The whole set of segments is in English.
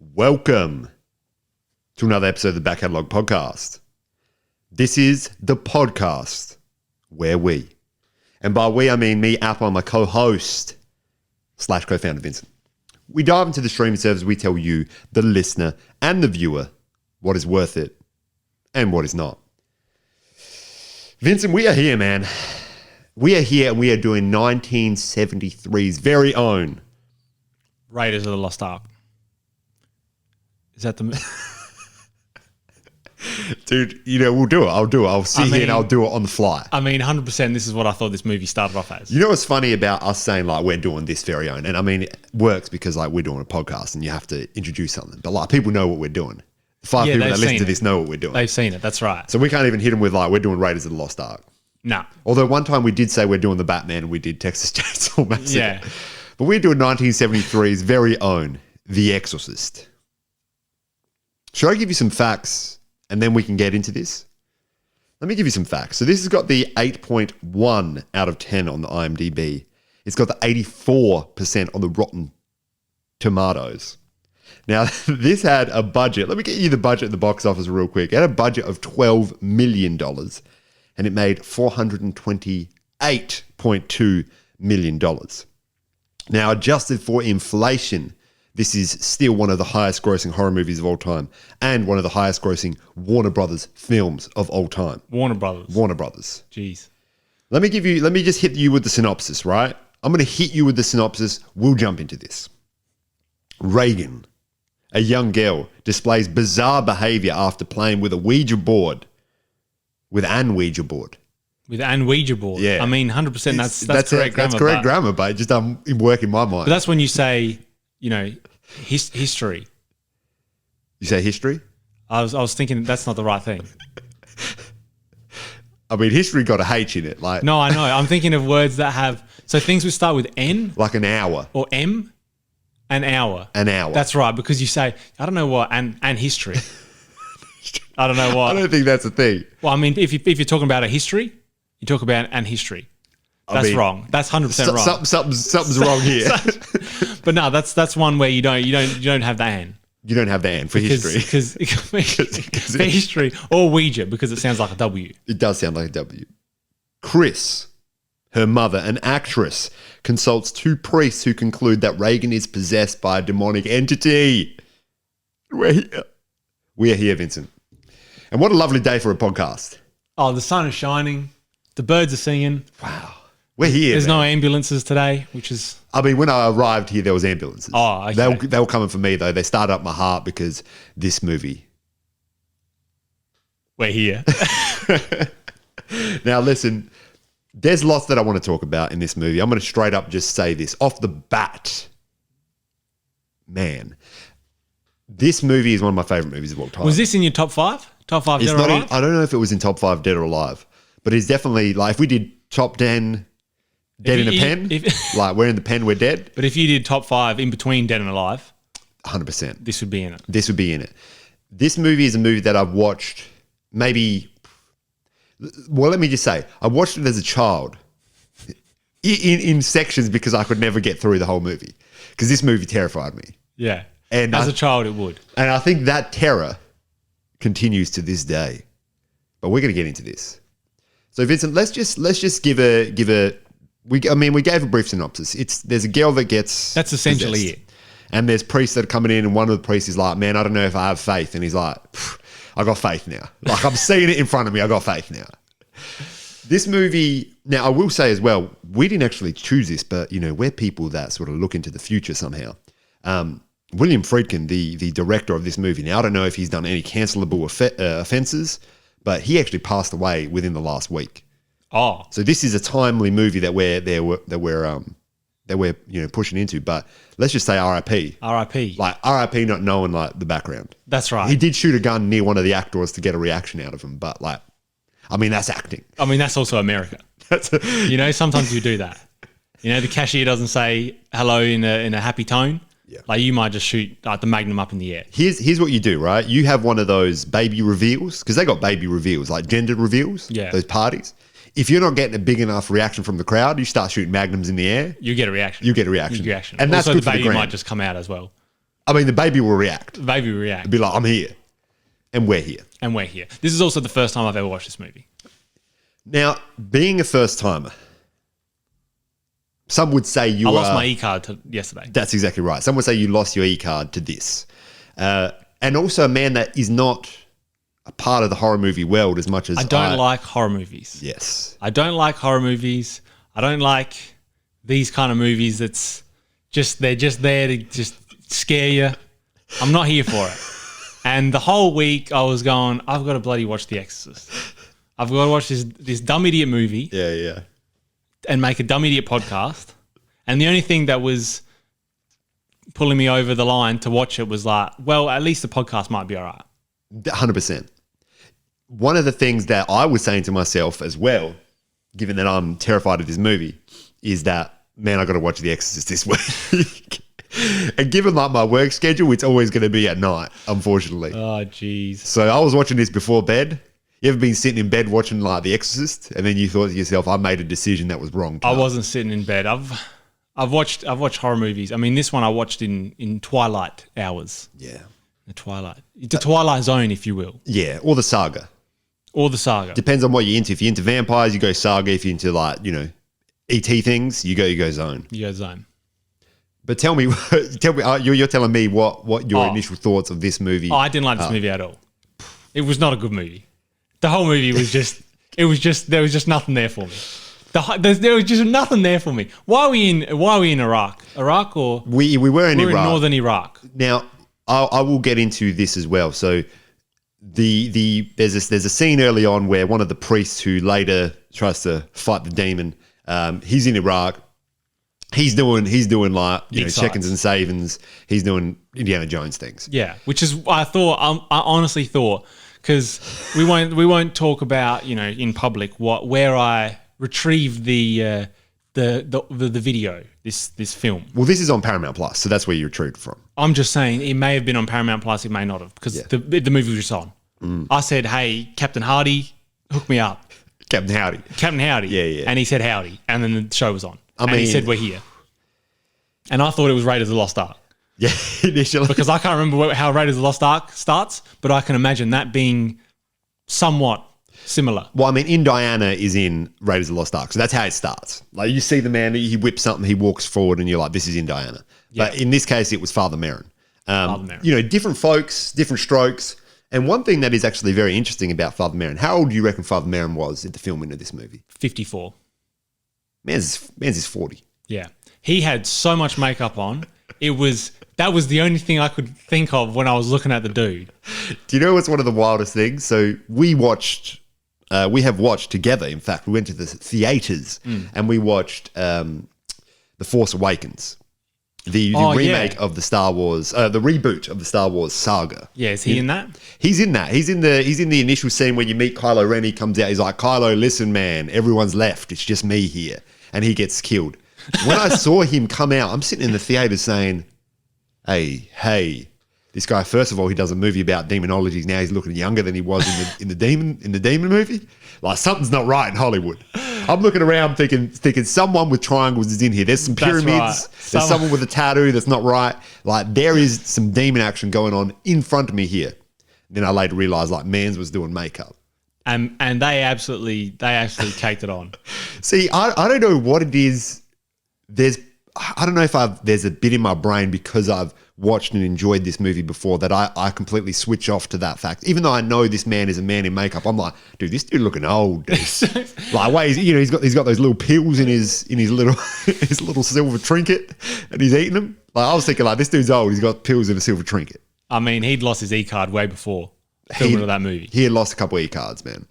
Welcome to another episode of the Back Catalogue podcast. This is the podcast where we, and by we I mean me, Apple, and my co-host / co-founder Vincent. We dive into the streaming service. We tell you, the listener and the viewer, what is worth it and what is not. Vincent, we are here, man. We are here and we are doing 1973's very own Raiders of the Lost Ark. Is that the... Dude, we'll do it. I'll do it. I'll sit here and I'll do it on the fly. 100% this is what I thought this movie started off as. You know what's funny about us saying, we're doing this very own? And it works because, we're doing a podcast and you have to introduce something. But, people know what we're doing. The five people that listen to this know what we're doing. They've seen it. That's right. So we can't even hit them with, we're doing Raiders of the Lost Ark. No. Although one time we did say we're doing the Batman and we did Texas Chainsaw Massacre. Yeah. But we're doing 1973's very own The Exorcist. Should I give you some facts and then we can get into this? Let me give you some facts. So this has got the 8.1 out of 10 on the IMDb. It's got the 84% on the Rotten Tomatoes. Now, this had a budget. Let me get you the budget at the box office real quick. It had a budget of $12 million and it made $428.2 million. Now, adjusted for inflation, this is still one of the highest grossing horror movies of all time and one of the highest grossing Warner Brothers films of all time. Warner Brothers. Jeez. Let me just hit you with the synopsis, right? I'm going to hit you with the synopsis. We'll jump into this. Reagan, a young girl, displays bizarre behavior after playing with a Ouija board. With an Ouija board. With an Ouija board. Yeah. 100% that's correct grammar. That's correct grammar, but it just doesn't work in my mind. But that's when you say... history. You say history? I was thinking that's not the right thing. History got a H in it. No, I know. I'm thinking of words that have... So things would start with N. Like an hour. Or M. An hour. An hour. That's right, because you say, I don't know what, and history. I don't know what. I don't think that's a thing. Well, if you're talking about a history, you talk about an history. That's wrong. That's 100% wrong. Something's wrong here. But no, that's one where you don't have the an. You don't have the an for history. Because for history or Ouija, because it sounds like a W. It does sound like a W. Chris, her mother, an actress, consults two priests who conclude that Reagan is possessed by a demonic entity. We're here. We are here, Vincent. And what a lovely day for a podcast. Oh, the sun is shining. The birds are singing. Wow. We're here. There's no ambulances today, which is... when I arrived here, there was ambulances. Oh, okay. They were coming for me, though. They started up my heart because this movie. We're here. Now, listen, there's lots that I want to talk about in this movie. I'm going to straight up just say this. Off the bat, man, this movie is one of my favorite movies of all time. Was this in your top five? Top five Dead or Alive? I don't know if it was in top 5 Dead or Alive, but it's definitely, if we did top 10... Dead in a pen? We're in the pen, we're dead? But if you did top 5 in between Dead and Alive... 100%. This would be in it. This would be in it. This movie is a movie that I've watched maybe... Well, let me just say, I watched it as a child in sections because I could never get through the whole movie. Because this movie terrified me. Yeah. And as a child, it would. And I think that terror continues to this day. But we're going to get into this. So, Vincent, let's just give a... We gave a brief synopsis. There's a girl that gets... That's essentially possessed. it. And there's priests that are coming in and one of the priests is like, man, I don't know if I have faith. And he's like, I got faith now. I'm seeing it in front of me. I got faith now. This movie... Now, I will say as well, we didn't actually choose this, but, we're people that sort of look into the future somehow. William Friedkin, the director of this movie, now I don't know if he's done any cancelable offenses, but he actually passed away within the last week. Oh, so this is a timely movie that we're pushing into. But let's just say R.I.P. R.I.P. R.I.P. Not knowing the background. That's right. He did shoot a gun near one of the actors to get a reaction out of him. But that's acting. That's also America. Sometimes you do that. The cashier doesn't say hello in a happy tone. Yeah. You might just shoot the Magnum up in the air. Here's what you do, right? You have one of those baby reveals because they got baby reveals, gender reveals. Yeah. Those parties. If you're not getting a big enough reaction from the crowd, you start shooting magnums in the air. You get a reaction. You get a reaction. And also, that's good the baby might just come out as well. I mean, the baby will react. The baby will react. Be like, I'm here. And we're here. And we're here. This is also the first time I've ever watched this movie. Now, being a first timer, some would say I lost my e-card yesterday. That's exactly right. Some would say you lost your e-card to this. And also a man that is not a part of the horror movie world as much as I don't like horror movies. Yes. I don't like horror movies. I don't like these kind of movies they're just there to just scare you. I'm not here for it. And the whole week I was going, I've got to bloody watch The Exorcist. I've got to watch this dumb idiot movie. Yeah. And make a dumb idiot podcast. And the only thing that was pulling me over the line to watch it was like, well, at least the podcast might be all right. 100%. One of the things that I was saying to myself as well, given that I'm terrified of this movie, is that, man, I got to watch The Exorcist this week. And given like my work schedule, it's always going to be at night, unfortunately. Oh, jeez. So I was watching this before bed. You ever been sitting in bed watching like The Exorcist, and then you thought to yourself, "I made a decision that was wrong"? I wasn't sitting in bed. I've watched horror movies. I mean, this one I watched in twilight hours. Yeah, the Twilight Zone, if you will. Yeah, or the saga. Depends on what you're into. If you're into vampires, you go saga. If you're into like ET things, you go zone. You go zone. But tell me, you're telling me what your initial thoughts of this movie? Oh, I didn't like this movie at all. It was not a good movie. The whole movie was there was just nothing there for me. There was just nothing there for me. Why are we in Iraq? Iraq or we were in Iraq. In northern Iraq. Now, I will get into this as well. So there's a scene early on where one of the priests who later tries to fight the demon, he's in Iraq. He's doing like check-ins and savings. He's doing Indiana Jones things. Yeah, which is I honestly thought, because we won't talk about in public where I retrieved the video, this film. Well, this is on Paramount Plus, so that's where you retrieved from. I'm just saying it may have been on Paramount Plus, it may not have, because the movie was just on. I said, "Hey, Captain Hardy, hook me up." Captain Howdy. Yeah. And he said howdy, and then the show was on. And he said, "We're here." And I thought it was Raiders of the Lost Ark. Yeah, initially. Because I can't remember how Raiders of the Lost Ark starts, but I can imagine that being somewhat similar. Well, I mean, In Diana is in Raiders of the Lost Ark, so that's how it starts. Like, you see the man, he whips something, he walks forward, and you're like, this is In Diana. Yeah. But in this case, it was Father Merrin. Different folks, different strokes. And one thing that is actually very interesting about Father Merrin, how old do you reckon Father Merrin was at the filming of this movie? 54. Man's is 40. Yeah. He had so much makeup on. That was the only thing I could think of when I was looking at the dude. Do you know what's one of the wildest things? So we have watched together. In fact, we went to the theaters and we watched The Force Awakens, the remake of the Star Wars, the reboot of the Star Wars saga. Yeah, is he in that? He's in that. He's in the initial scene where you meet Kylo Ren. He comes out. He's like, "Kylo, listen, man. Everyone's left. It's just me here," and he gets killed. When I saw him come out, I'm sitting in the theater saying, hey, this guy, first of all, he does a movie about demonology. Now he's looking younger than he was in the demon movie. Like, something's not right in Hollywood. I'm looking around thinking someone with triangles is in here. There's some pyramids. Right. There's someone with a tattoo that's not right. Like, there is some demon action going on in front of me here. And then I later realized, like, Mans was doing makeup. And they actually caked it on. See, I don't know what it is. I don't know if there's a bit in my brain because I've watched and enjoyed this movie before that I completely switch off to that fact. Even though I know this man is a man in makeup, I'm like, dude, this dude looking old. Dude. Like, wait, he's got those little pills in his little his little silver trinket, and he's eating them. Like, I was thinking, like, this dude's old. He's got pills in a silver trinket. I mean, he'd lost his e-card way before filming of that movie. He had lost a couple of e-cards, man.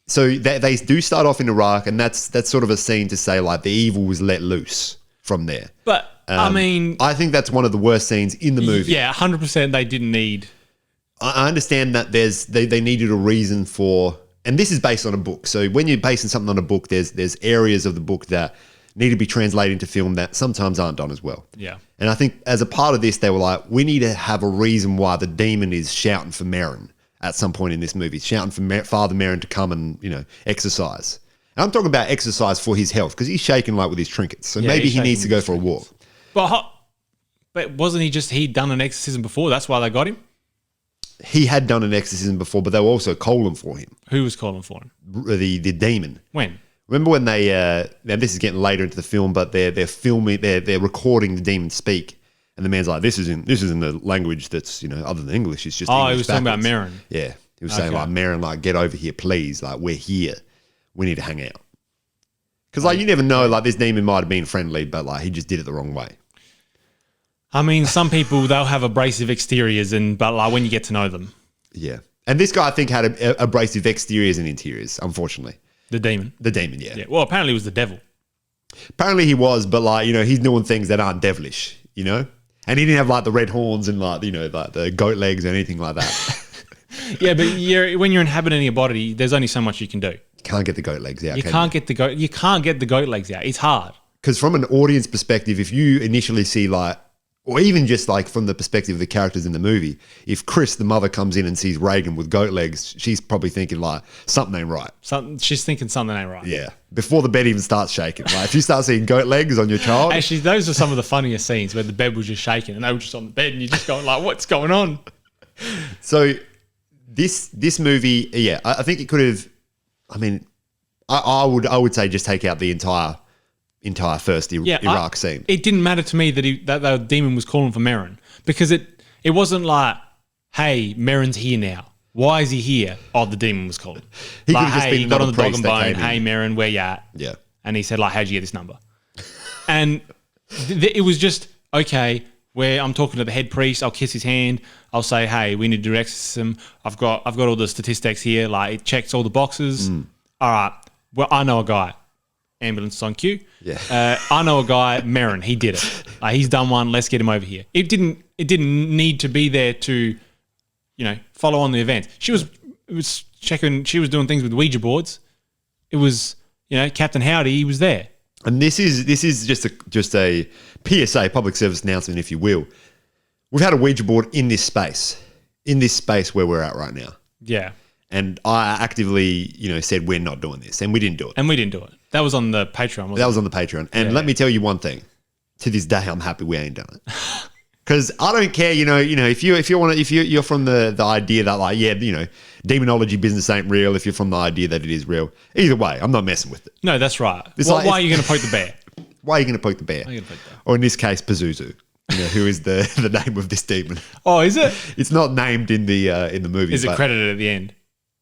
So they do start off in Iraq, and that's sort of a scene to say, like, the evil was let loose from there. But, I mean... I think that's one of the worst scenes in the movie. Yeah, 100% they didn't need... I understand that they needed a reason for... And this is based on a book. So when you're basing something on a book, there's areas of the book that need to be translated into film that sometimes aren't done as well. Yeah. And I think as a part of this, they were like, we need to have a reason why the demon is shouting for Merrin at some point in this movie, shouting for Father Merrin to come and, exercise. And I'm talking about exercise for his health because he's shaking like with his trinkets. So maybe he needs to go for a walk. But But wasn't he'd done an exorcism before? That's why they got him? He had done an exorcism before, but they were also calling for him. Who was calling for him? The demon. When? Remember when they? Now this is getting later into the film, but they're filming, they're recording the demon speak, and the man's like, "This isn't the language that's other than English. It's just." Oh, English he was talking about backwards." Merrin. Yeah, he was saying like, "Merrin, like, get over here, please. Like, we're here. We need to hang out." Because like you never know, like this demon might have been friendly, but like he just did it the wrong way. I mean, some people they'll have abrasive exteriors, but like when you get to know them, Yeah, and this guy I think had abrasive exteriors and interiors. Unfortunately, the demon. Yeah. Yeah. Well, apparently it was the devil. Apparently he was, but like he's doing things that aren't devilish, and he didn't have like the red horns and like like the goat legs or anything like that. Yeah, but when you're inhabiting a body, there's only so much you can do. You can't get the goat legs out. You can't get the goat legs out. It's hard. Because from an audience perspective, if you initially see like, or even just like from the perspective of the characters in the movie, if Chris, the mother, comes in and sees Reagan with goat legs, she's probably thinking like, something ain't right. She's thinking something ain't right. Yeah. Before the bed even starts shaking. Like if you start seeing goat legs on your child. Actually, those are some of the funniest scenes where the bed was just shaking and they were just on the bed and you're just going like, what's going on? So this movie, yeah, I think it could have, I mean, I would say just take out the entire first Iraq scene. It didn't matter to me that the demon was calling for Merrin because it wasn't like, hey, Merrin's here now. Why is he here? Oh, the demon was calling. He like, could have just been got on the dog priest and that bone. came Hey, in. Merrin, where you at? Yeah. And he said like, how'd you get this number? And it was just, okay, where I'm talking to the head priest, I'll kiss his hand. I'll say, hey, we need to do exorcism. I've got all the statistics here. Like it checks all the boxes. All right. Well, I know a guy. Ambulance on cue. Yeah. I know a guy, Merrin. He did it. He's done one. Let's get him over here. It didn't need to be there to, follow on the event. She was checking. She was doing things with Ouija boards. It was, Captain Howdy. He was there. And this is just a PSA, public service announcement, if you will. We've had a Ouija board in this space where we're at right now. Yeah. And I actively, said we're not doing this, and we didn't do it. That was on the Patreon, wasn't it? That was on the Patreon. And let me tell you one thing. To this day, I'm happy we ain't done it. Because I don't care, if you're from the idea that like, yeah, demonology business ain't real. If you're from the idea that it is real, either way, I'm not messing with it. No, that's right. Why are you going to poke the bear? Why are you going to poke the bear? Or in this case, Pazuzu, who is the name of this demon. Oh, is it? It's not named in the movie. Is it credited at the end?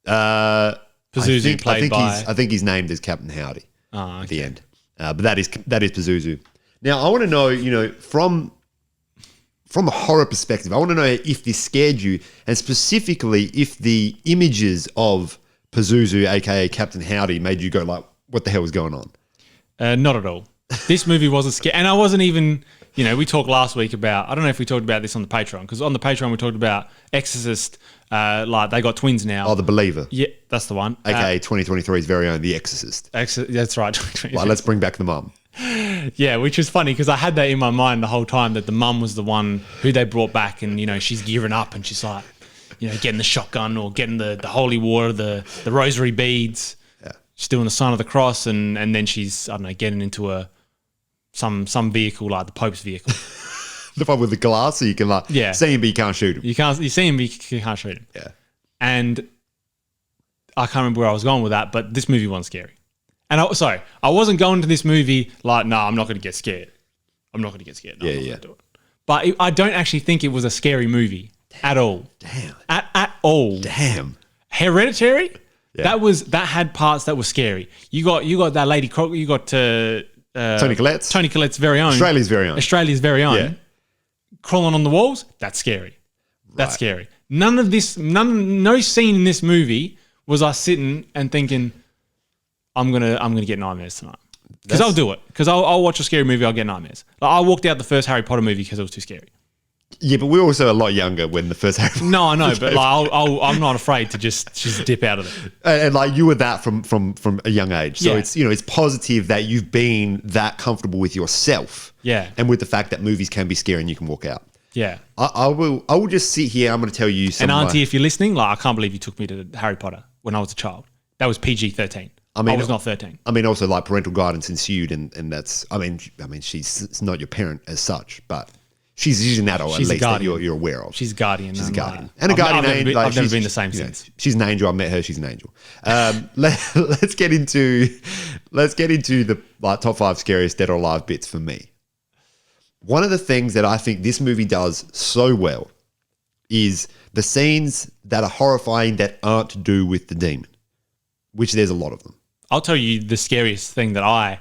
Pazuzu I think he's named as Captain Howdy at the end. But that is Pazuzu. Now I want to know, from a horror perspective, I want to know if this scared you, and specifically if the images of Pazuzu, aka Captain Howdy, made you go like, "What the hell is going on?" Not at all. This movie wasn't scary, and I wasn't even. We talked last week about. I don't know if we talked about this on the Patreon, because on the Patreon we talked about Exorcist. Like they got twins now. Oh, The Believer. Yeah, that's the one. AKA 2023's very own The Exorcist. That's right. Like, let's bring back the mum. Yeah, which is funny because I had that in my mind the whole time that the mum was the one who they brought back, and she's gearing up and she's like, getting the shotgun or getting the holy water, the rosary beads. Yeah. She's doing the sign of the cross, and then she's getting into some vehicle like the Pope's vehicle. The one with the glass, so you can see him, but you can't shoot him. You see him, but you can't shoot him. Yeah. And I can't remember where I was going with that, but this movie wasn't scary. And I wasn't going to this movie like, no, I'm not going to get scared. I'm not going to get scared. No, I'm not gonna do it. But I don't actually think it was a scary movie at all. Damn. At all. Damn. Hereditary. Yeah. That had parts that were scary. You got that lady. You got Tony Collette's. Tony Collette's very own. Australia's very own. Yeah. Crawling on the walls. That's scary. That's scary. No scene in this movie was I sitting and thinking, I'm gonna get nightmares tonight. Because I'll do it. Because I'll watch a scary movie, I'll get nightmares. Like I walked out the first Harry Potter movie because it was too scary. Yeah, but we were also a lot younger when the first Harry Potter. No, I know, but like I'm not afraid to just dip out of it. And like you were that from a young age, so Yeah. it's it's positive that you've been that comfortable with yourself. Yeah. And with the fact that movies can be scary and you can walk out. Yeah. I will just sit here. I'm going to tell you some. And Auntie, if you're listening, like I can't believe you took me to Harry Potter when I was a child. That was PG-13. I was not 13. I mean, also like parental guidance ensued, and that's. I mean, she's not your parent as such, but She's an adult, She's at a least, that guardian. you're aware of. She's a guardian. She's a I'm guardian. like- And a guardian. I've never she's- been the same you know, since. she's an angel. I met her. She's an angel. Let's get into the top 5 scariest dead or alive bits for me. One of the things that I think this movie does so well is the scenes that are horrifying that aren't to do with the demon, which there's a lot of them. I'll tell you the scariest thing that I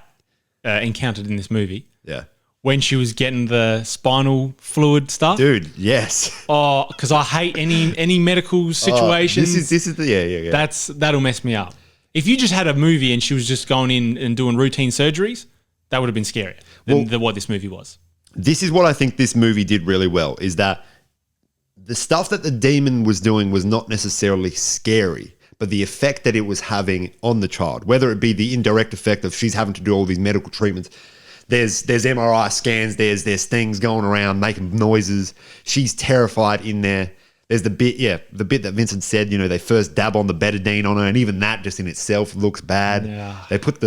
encountered in this movie. Yeah. When she was getting the spinal fluid stuff. Dude, yes. Oh, because I hate any medical situations. This is the yeah. That'll mess me up. If you just had a movie and she was just going in and doing routine surgeries, that would have been scarier than what this movie was. This is what I think this movie did really well, is that the stuff that the demon was doing was not necessarily scary, but the effect that it was having on the child, whether it be the indirect effect of she's having to do all these medical treatments. There's MRI scans, there's things going around making noises. She's terrified in there. There's the bit that Vincent said, they first dab on the betadine on her, and even that just in itself looks bad. Yeah. They put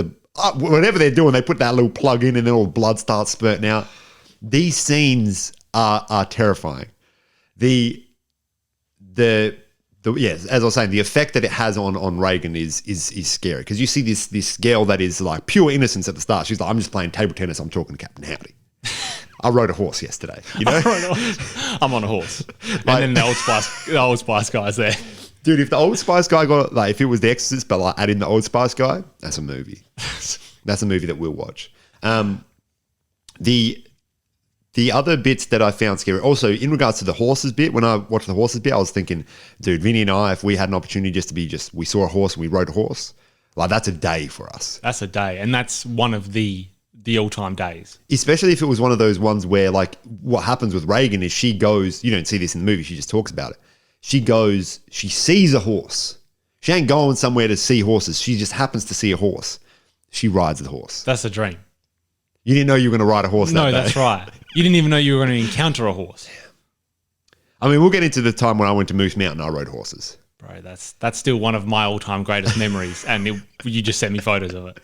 whatever they're doing, they put that little plug in and then all blood starts spurting out. These scenes are terrifying. Yes, as I was saying, the effect that it has on Reagan is scary, because you see this girl that is like pure innocence at the start. She's like, I'm just playing table tennis. I'm talking to Captain Howdy. I rode a horse yesterday. I'm on a horse, and then the Old Spice guy's there. Dude, if the Old Spice guy got if it was The Exorcist, but add in the Old Spice guy, that's a movie. That's a movie that we'll watch. The other bits that I found scary, also in regards to the horses bit, when I watched the horses bit, I was thinking, dude, Vinny and I, if we had an opportunity we saw a horse and we rode a horse, that's a day for us. That's a day, and that's one of the all-time days. Especially if it was one of those ones where, what happens with Reagan is she goes, you don't see this in the movie, she just talks about it. She goes, she sees a horse. She ain't going somewhere to see horses. She just happens to see a horse. She rides the horse. That's a dream. You didn't know you were going to ride a horse that day. No, that's right. You didn't even know you were going to encounter a horse. I mean, we'll get into the time when I went to Moose Mountain, I rode horses. Bro, that's still one of my all-time greatest memories, and you just sent me photos of it.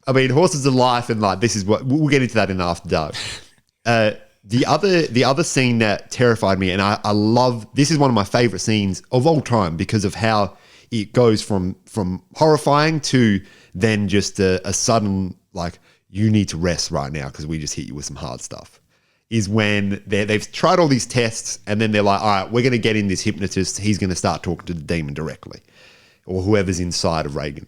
I mean, horses are life, and this is what we'll get into that in After Dark. The other scene that terrified me, and I love, this is one of my favorite scenes of all time because of how it goes from horrifying to then just a sudden you need to rest right now because we just hit you with some hard stuff, is when they've tried all these tests and then they're like, all right, we're going to get in this hypnotist. He's going to start talking to the demon directly, or whoever's inside of Reagan.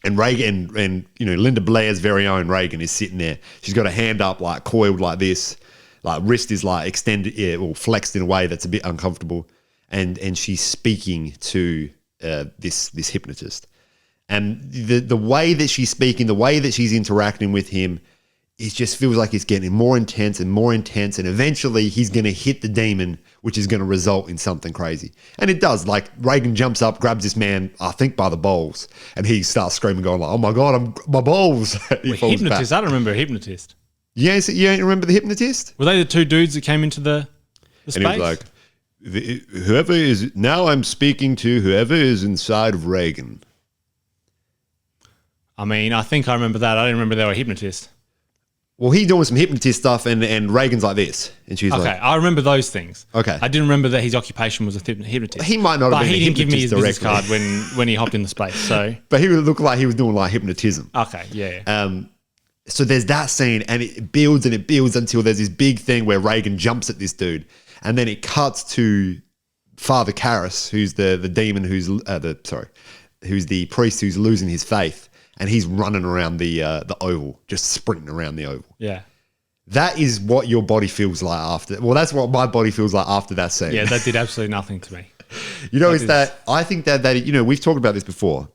And Reagan and Linda Blair's very own Reagan is sitting there. She's got a hand up coiled like this, wrist is extended, or flexed in a way that's a bit uncomfortable, and she's speaking to this hypnotist. And the way that she's speaking, the way that she's interacting with him, it just feels like it's getting more intense, and eventually he's going to hit the demon, which is going to result in something crazy. And it does. Reagan jumps up, grabs this man, I think by the balls, and he starts screaming, going oh my God, my balls. He falls hypnotist, back. I don't remember a hypnotist. Yes, you don't remember the hypnotist? Were they the two dudes that came into the space? And he was whoever is, now I'm speaking to whoever is inside of Reagan. I mean, I think I remember that. I didn't remember they were a hypnotist. Well, he's doing some hypnotist stuff, and Reagan's like this, and she's okay, I remember those things. Okay, I didn't remember that his occupation was a hypnotist. He might not have been a hypnotist. But he didn't give me his business card when he hopped into space. So, but he would look like he was doing hypnotism. Okay, yeah. So there's that scene, and it builds until there's this big thing where Reagan jumps at this dude, and then it cuts to Father Karras, who's the demon, who's the priest who's losing his faith. And he's running around the oval, just sprinting around the oval. Yeah. That is what your body feels like after. Well, that's what my body feels like after that scene. Yeah, that did absolutely nothing to me. I think that we've talked about this before,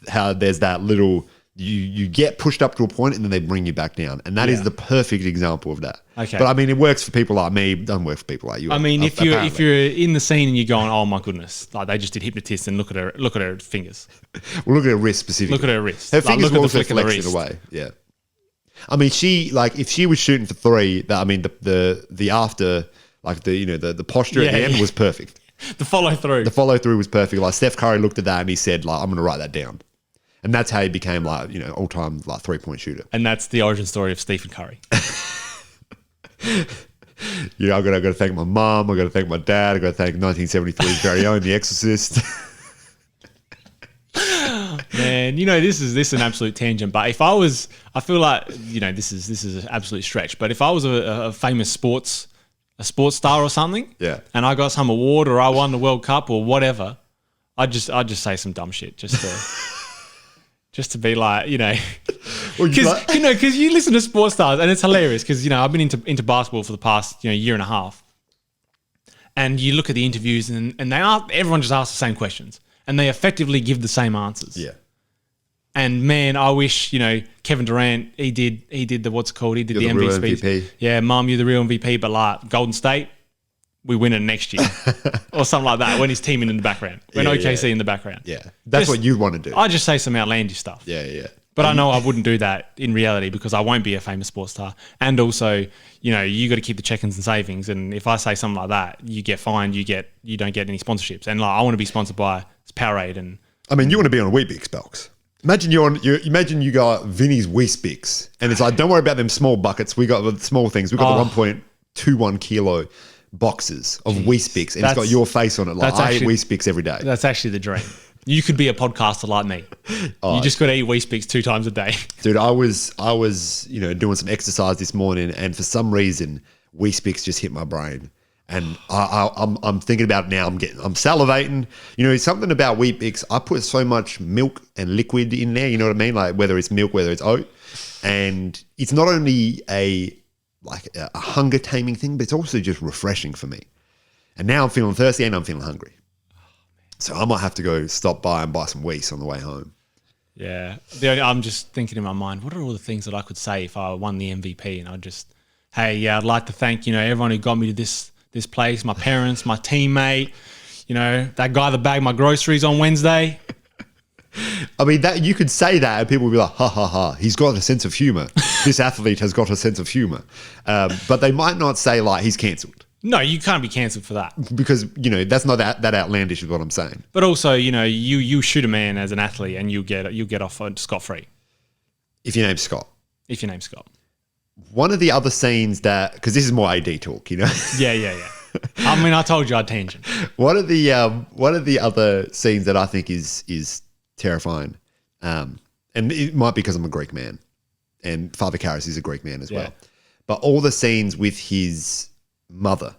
how there's that little, you get pushed up to a point and then they bring you back down. And that is the perfect example of that. Okay. But I mean, it works for people like me. It doesn't work for people like you. I mean, if you're in the scene and you're going, oh my goodness, they just did hypnotist, and look at her fingers. Well, look at her wrist specifically. Look at her wrist. Her fingers were also flexed in a way. Yeah. I mean, she if she was shooting for three, the after, the posture at the end was perfect. The follow through. The follow through was perfect. Steph Curry looked at that and he said, I'm going to write that down. And that's how he became all time 3-point shooter. And that's the origin story of Stephen Curry. I've got to thank my mom. I've got to thank my dad. I've got to thank 1973's very own The Exorcist. Man, this is an absolute tangent. But if I feel like this is an absolute stretch. But if I was a famous sports star or something, yeah, and I got some award or I won the World Cup or whatever, I'd just say some dumb shit just to be like, because you listen to sports stars and it's hilarious because I've been into basketball for the past year and a half, and you look at the interviews and everyone just asks the same questions and they effectively give the same answers. Yeah. And man, I wish Kevin Durant he did the what's it called? He did You're the the MVP real speech. MVP. Yeah, Mum, you're the real MVP. But like Golden State, we win it next year or something like that. When he's teaming in the background, when OKC in the background. Yeah, that's what you'd want to do. I just say some outlandish stuff. Yeah, yeah. But I know I wouldn't do that in reality because I won't be a famous sports star. And also, you got to keep the check-ins and savings. And if I say something like that, you get fined. You don't get any sponsorships. And like I want to be sponsored by Powerade and. I mean, you want to be on a Weet-Bix box. Imagine imagine you got Vinny's Weet-Bix, and it's like, don't worry about them small buckets. We got the small things. We got the 1.21 kilo boxes of Weet-Bix, and it's got your face on it. Like I eat Weet-Bix every day. That's actually the dream. You could be a podcaster like me. You just got to eat Weet-Bix 2 times a day. Dude, I was doing some exercise this morning, and for some reason Weet-Bix just hit my brain. And I'm thinking about it now. I'm salivating. Something about Weet-Bix. I put so much milk and liquid in there. You know what I mean? Like whether it's milk, whether it's oat, and it's not only a hunger taming thing, but it's also just refreshing for me. And now I'm feeling thirsty and I'm feeling hungry. So I might have to go stop by and buy some Weiss on the way home. Yeah, I'm just thinking in my mind, what are all the things that I could say if I won the MVP? And I'd like to thank everyone who got me to this place, my parents, my teammate, that guy that bagged my groceries on Wednesday. I mean, that you could say that and people would be like, ha, ha, ha, he's got a sense of humor. This athlete has got a sense of humor. But they might not say like he's cancelled. No, you can't be cancelled for that. Because, that's not that outlandish is what I'm saying. But also, you shoot a man as an athlete and you'll get off scot-free. If your name's Scott. One of the other scenes because this is more AD talk, Yeah. I mean, I told you I'd tangent. One of the other scenes that I think is terrifying, and it might be because I'm a Greek man, and Father Karras is a Greek man as well. But all the scenes with his mother.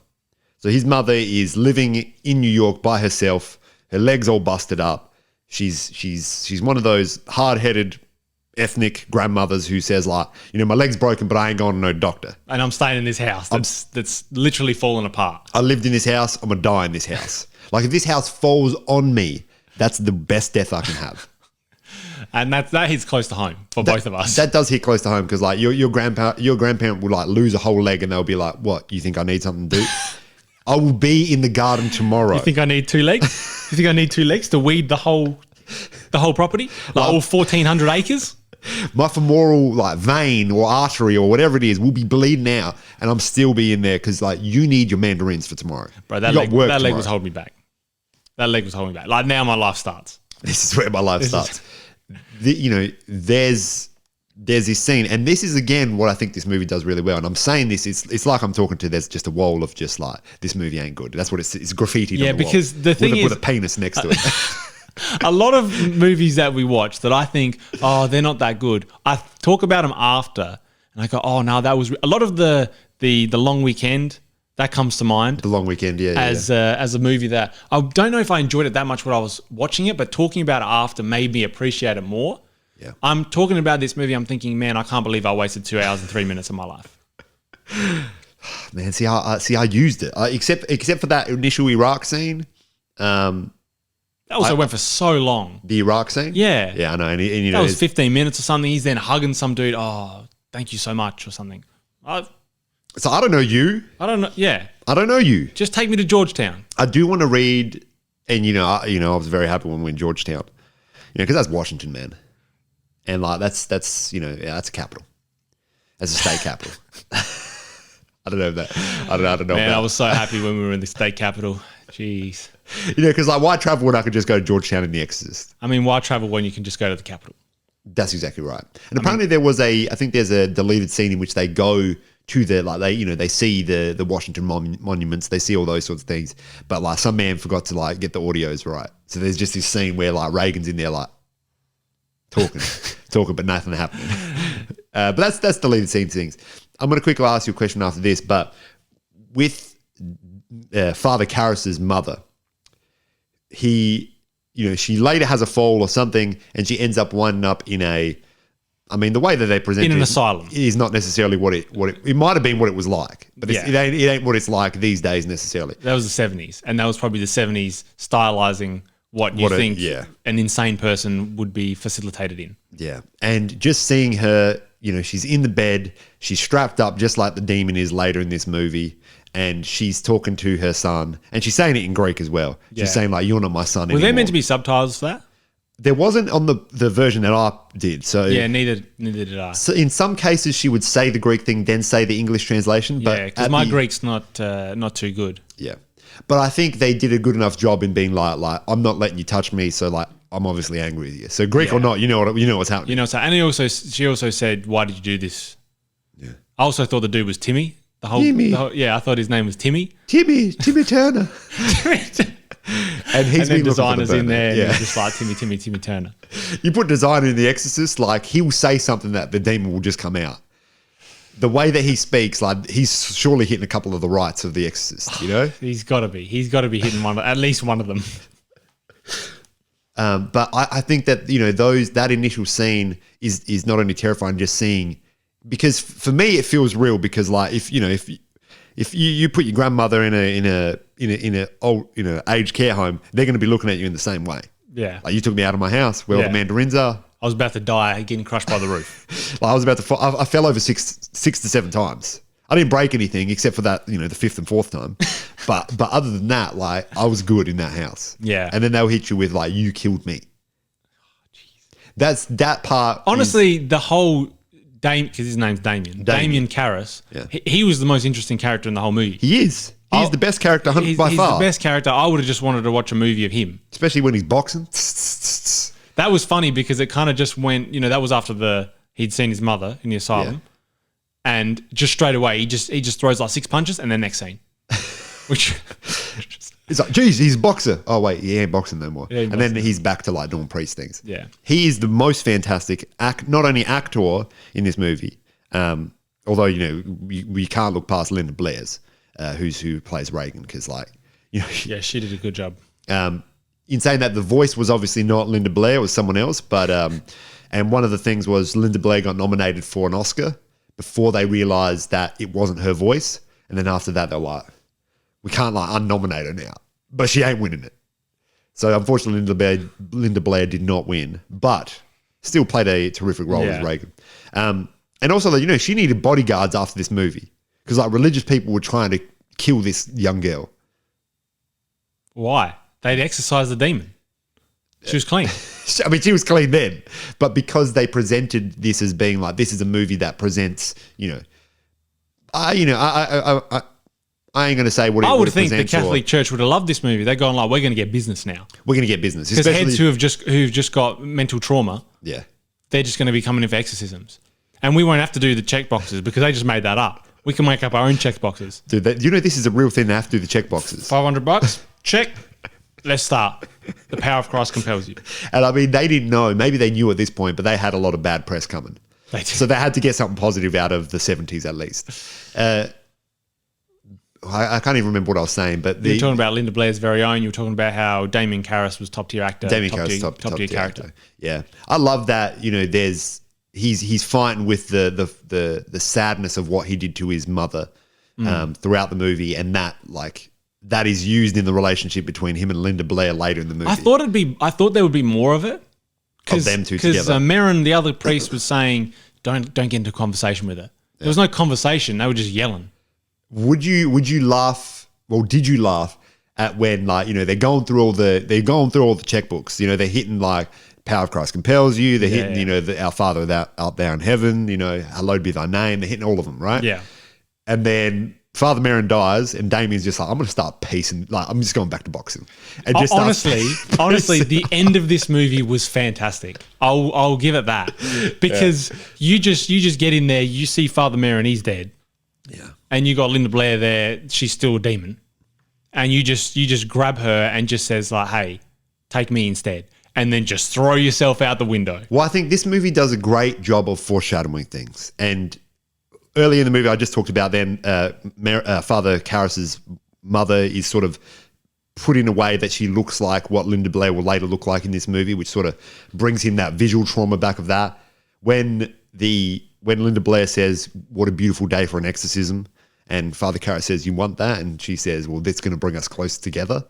So his mother is living in New York by herself. Her legs all busted up. She's one of those hard-headed ethnic grandmothers who says like, my leg's broken, but I ain't going to no doctor. And I'm staying in this house that's literally fallen apart. I lived in this house. I'm going to die in this house. Like if this house falls on me, that's the best death I can have. And that hits close to home for both of us. That does hit close to home because like your grandparent will like lose a whole leg and they'll be like, what, you think I need something to do? I will be in the garden tomorrow. You think I need 2 legs? You think I need 2 legs to weed the whole property? Like all 1,400 acres? My femoral like vein or artery or whatever it is will be bleeding out and I'm still be in there because like you need your mandarins for tomorrow. Bro, that leg was holding me back. Like now my life starts. This is where my life starts. There's this scene, and this is again what I think this movie does really well. And I'm saying this, it's like I'm talking to there's just a wall of just like this movie ain't good. That's what it's graffitied. Yeah, on the because wall the thing is, with a penis next to it. A lot of movies that we watch that I think, oh, they're not that good. I talk about them after, and I go, oh no, that was a lot of the Long Weekend. That comes to mind. The Long Weekend, as a movie that I don't know if I enjoyed it that much when I was watching it, but talking about it after made me appreciate it more. Yeah. I'm talking about this movie. I'm thinking, man, I can't believe I wasted 2 hours and 3 minutes of my life. Man, see, I used it. Except for that initial Iraq scene. That also went for so long. The Iraq scene? Yeah. Yeah, I know. And that was 15 minutes or something. He's then hugging some dude. Oh, thank you so much or something. So I don't know you. I don't know. Yeah. I don't know you. Just take me to Georgetown. I do want to read, and I was very happy when we were in Georgetown. Because that's Washington, man. And like that's that's a capital. That's a state capital. I don't know that. I don't know. Man, I was so happy when we were in the state capital. Jeez. Because like why travel when I could just go to Georgetown in The Exorcist? I mean, why travel when you can just go to the capital? That's exactly right. And apparently there was I think there's a deleted scene in which they go to the, like, they see the Washington monuments, they see all those sorts of things, but like some man forgot to like get the audios right. So there's just this scene where like Reagan's in there like talking, but nothing happening. But that's deleted scene things. I'm going to quickly ask you a question after this, but with Father Karras's mother, she later has a fall or something, and she ends up winding up in the way that they present in an it asylum is not necessarily what it might have been what it was like, but Yeah. it ain't what it's like these days necessarily. that was the 70s, and that was probably the 70s stylizing what you think an insane person would be facilitated in. Yeah. And just seeing her, she's in the bed, she's strapped up just like the demon is later in this movie, and she's talking to her son, and she's saying it in Greek as well. She's Yeah. saying like, "You're not my son anymore." Were there meant to be subtitles for that? There wasn't on the version that I did. So Yeah, neither did I. So in some cases, she would say the Greek thing, then say the English translation. But Yeah, because my Greek's not too good. Yeah, but I think they did a good enough job in being like I'm not letting you touch me, so like I'm obviously angry with you. So Greek or not, you know what's happening. So and she also said, "Why did you do this?" Yeah. I also thought the dude was Timmy. Timmy. I thought his name was Timmy. Timmy Turner. And he's And then been designers in there, Yeah. and just like Timmy Turner. You put designer in The Exorcist, like he'll say something that the demon will just come out. The way that he speaks, like he's surely hitting a couple of the rights of The Exorcist, He's got to be hitting at least one of them. But I think that that initial scene is not only terrifying, just seeing, because for me it feels real, because like if you put your grandmother in a old aged care home, they're going to be looking at you in the same way. Yeah, Like, you took me out of my house where all the mandarins are. I was about to die, getting crushed by the roof. Like, I was about to fall. I fell over six to seven times. I didn't break anything except for that, the fifth and fourth time. But other than that, like, I was good in that house. Yeah. And then they'll hit you with like, "You killed me." That's that part. Honestly, the whole because his name's Damien Karras. Yeah. He was the most interesting character in the whole movie. He is. He's the best character by He's far. the best character. I would have just wanted to watch a movie of him. Especially when he's boxing. That was funny because it kind of just went, that was after he'd seen his mother in the asylum. Yeah. And just straight away, he just throws like 6 punches and then next scene. Which It's like, geez, he's a boxer. Oh, wait, he ain't boxing no more. Yeah, and then he's back to like doing priest things. Yeah. He is the most fantastic, not only actor in this movie, although, we can't look past Linda Blair's, who plays Reagan, because yeah, she did a good job. In saying that, the voice was obviously not Linda Blair, it was someone else. But and one of the things was Linda Blair got nominated for an Oscar before they realized that it wasn't her voice. And then after that, they're like, we can't unnominate her now, but she ain't winning it. So unfortunately, Linda Blair did not win, but still played a terrific role as Reagan. And also, she needed bodyguards after this movie, because religious people were trying to kill this young girl. Why? They'd exorcised the demon. She was clean. I mean, she was clean then, but because they presented this as being like, this is a movie that presents, I ain't going to say what it I would think the presents Catholic Church would have loved this movie. They're going like, we're going to get business now. We're going to get business. Because heads who've just got mental trauma, Yeah. they're just going to be coming in for exorcisms. And we won't have to do the check boxes because they just made that up. We can make up our own check boxes. Dude, this is a real thing. They have to do the check boxes. $500? Check. Let's start. The power of Christ compels you. And I mean, they didn't know. Maybe they knew at this point, but they had a lot of bad press coming. They did. So they had to get something positive out of the 70s at least. I can't even remember what I was saying, but You were talking about Linda Blair's very own. You were talking about how Damien Karras was top tier actor. Damien Karras, top tier character. actor. Yeah, I love that. He's fighting with the sadness of what he did to his mother throughout the movie, and that is used in the relationship between him and Linda Blair later in the movie. I thought there would be more of it. Of them two together. Because Merrin, the other priest, was saying, don't get into conversation with her. There was no conversation. They were just yelling. Would you laugh? Well, did you laugh at when they're going through all the checkbooks? They're hitting power of Christ compels you. They're hitting our Father out there in heaven. Hallowed be thy name. They're hitting all of them, right? Yeah. And then Father Merrin dies, and Damien's just like, I'm going to start piecing. I'm just going back to boxing. And just honestly, the end of this movie was fantastic. I'll give it that, because you just get in there, you see Father Merrin, he's dead. Yeah. And you got Linda Blair there. She's still a demon. And you just grab her and just says like, hey, take me instead. And then just throw yourself out the window. Well, I think this movie does a great job of foreshadowing things. And early in the movie, I just talked about then Father Karras's mother is sort of put in a way that she looks like what Linda Blair will later look like in this movie, which sort of brings him that visual trauma back of that. When Linda Blair says, what a beautiful day for an exorcism, and Father Karras says, you want that? And she says, well, that's going to bring us close together.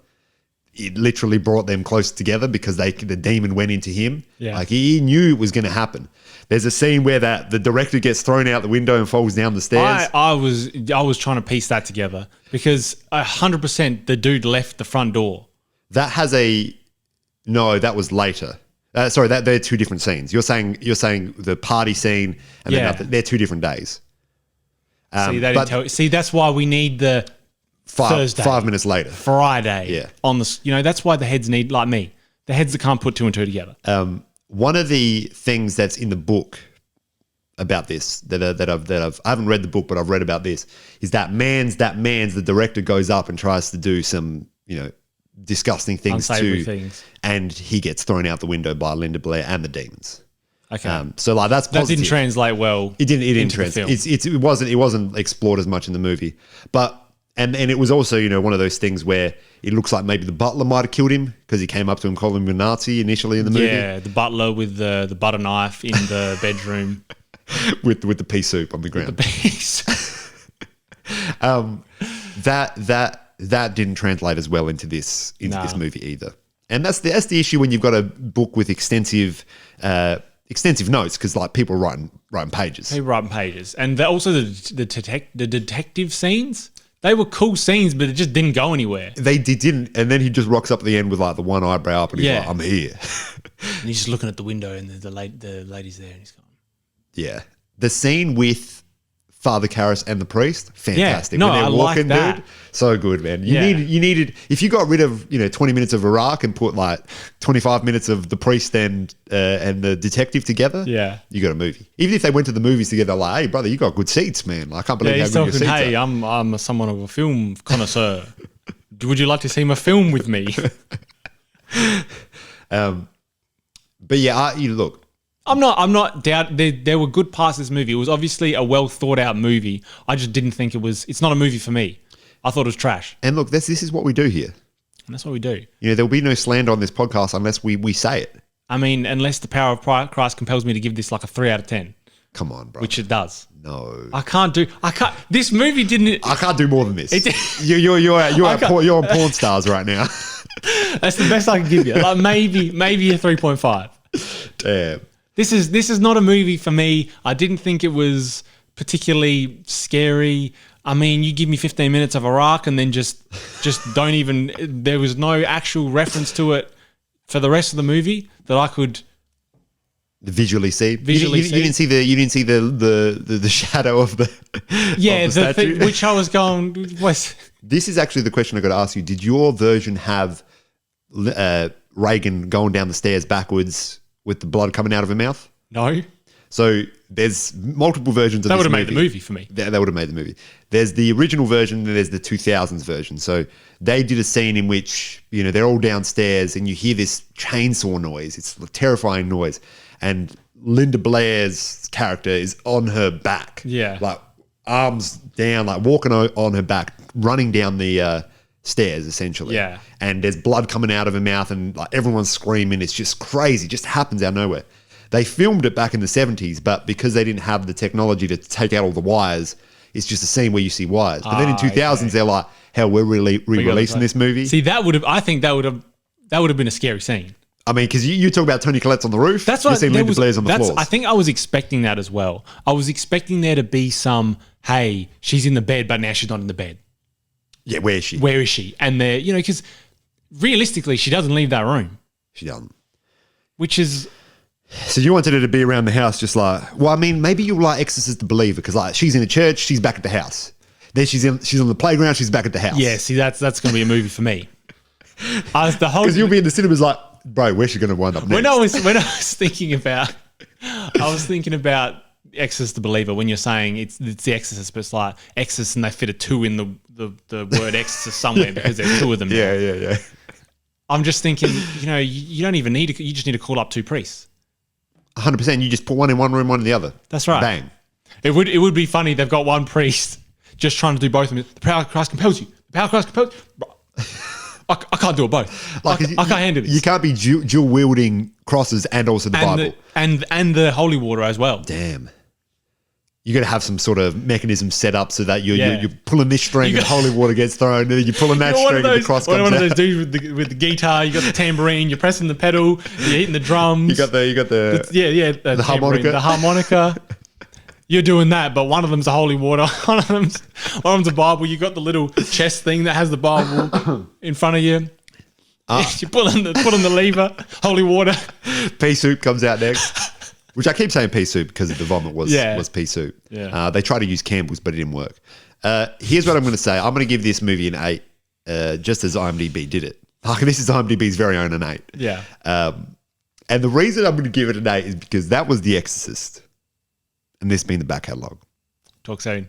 It literally brought them close together because the demon went into him. Yeah. Like he knew it was going to happen. There's a scene where the director gets thrown out the window and falls down the stairs. I was trying to piece that together because 100% the dude left the front door. That was later. Sorry, they're two different scenes. You're saying the party scene and then they're two different days. See, that's why we need the Thursday, 5 minutes later, Friday. Yeah. On the, that's why the heads need, like me, the heads that can't put two and two together. One of the things that's in the book about this I haven't read the book, but I've read about this is that the director goes up and tries to do some, disgusting things unsavory things, and he gets thrown out the window by Linda Blair and the demons. Okay. So like that's positive. That didn't translate well. It didn't translate. It wasn't explored as much in the movie, but and it was also one of those things where it looks like maybe the butler might have killed him because he came up to him calling him a Nazi initially in the movie. Yeah, the butler with the butter knife in the bedroom with the pea soup on the ground. The peas. That didn't translate as well into this movie either, and that's the issue when you've got a book with extensive notes because like people are writing pages. People writing pages, and also the detective scenes. They were cool scenes, but it just didn't go anywhere. They didn't, and then he just rocks up at the end with like the one eyebrow up, and he's like, "I'm here." And he's just looking at the window, and the lady's there, and he's gone. Yeah, the scene with Father Karras and the priest, fantastic. Yeah, no, when they're I walking, like that. Dude, so good, man. You needed if you got rid of 20 minutes of Iraq and put like 25 minutes of the priest and the detective together, you got a movie. Even if they went to the movies together, like, hey brother, you got good seats, man. I can't believe how he's good your talking, seats hey, are. I'm someone of a film connoisseur. Would you like to see my film with me? But yeah, look. I'm not doubt there were good parts of this movie. It was obviously a well thought out movie. I just didn't think it's not a movie for me. I thought it was trash. And look, this is what we do here. And that's what we do. There'll be no slander on this podcast unless we say it. I mean, unless the power of Christ compels me to give this like a 3 out of 10. Come on, bro. Which it does. No. This movie didn't. I can't do more than this. You're on Porn Stars right now. That's the best I can give you. Like maybe a 3.5. Damn. This is not a movie for me. I didn't think it was particularly scary. I mean, you give me 15 minutes of Iraq and then just don't even. There was no actual reference to it for the rest of the movie that I could visually see. You didn't see the shadow of the of the statue? Which I was going. This is actually the question I got to ask you. Did your version have Reagan going down the stairs backwards with the blood coming out of her mouth? No. So there's multiple versions of this movie. That would have made the movie for me. That would have made the movie. There's the original version and there's the 2000s version. So they did a scene in which, they're all downstairs and you hear this chainsaw noise. It's a terrifying noise. And Linda Blair's character is on her back. Yeah. Like arms down, like walking on her back, running down the stairs essentially. Yeah. And there's blood coming out of her mouth and like everyone's screaming. It's just crazy. It just happens out of nowhere. They filmed it back in the 70s, but because they didn't have the technology to take out all the wires, it's just a scene where you see wires. But then in 2000s, they're like, hell, we're re-releasing this movie. See, I think that would have been a scary scene. I mean, because you talk about Toni Collette's on the roof. That's what you're seeing Linda Blair's on the floors. I think I was expecting that as well. I was expecting there to be some, hey, she's in the bed, but now she's not in the bed. Yeah, where is she? Where is she? And they're, because realistically, she doesn't leave that room. She doesn't. Which is... So you wanted her to be around the house just like... Well, I mean, maybe you like Exorcist to believe it because like she's in a church, she's back at the house. Then she's on the playground, she's back at the house. Yeah, see, that's going to be a movie for me. Because you'll be in the cinemas like, bro, where's she going to wind up next? When I was thinking about Exorcist the Believer when you're saying it's the Exorcist, but it's like Exorcist and they fit a 2 in the word Exorcist somewhere because there's 2 of them. Yeah. I'm just thinking, you don't even need you just need to call up 2 priests. 100%. You just put one in one room, one in the other. That's right. Bang. It would be funny. They've got one priest just trying to do both of them. The power of Christ compels you. The power of Christ compels you. I can't do it both. I can't handle this. You can't be dual wielding crosses and also the Bible. And the holy water as well. Damn. You got to have some sort of mechanism set up so that you're pulling this string and holy water gets thrown, and then you're pulling that string and the cross comes out. One of those dudes with the guitar. You got the tambourine. You're pressing the pedal. You're hitting the drums. You got the the harmonica. The harmonica. You're doing that, but one of them's a holy water. One of them's a Bible. You got the little chest thing that has the Bible in front of you. You're pulling the lever. Holy water. Pea soup comes out next, which I keep saying pea soup because the vomit was pea soup. Yeah. They tried to use Campbell's, but it didn't work. Here's what I'm going to say. I'm going to give this movie an 8, just as IMDb did it. This is IMDb's very own an 8. Yeah. And the reason I'm going to give it an 8 is because that was The Exorcist. And this being the back catalogue. Talk soon.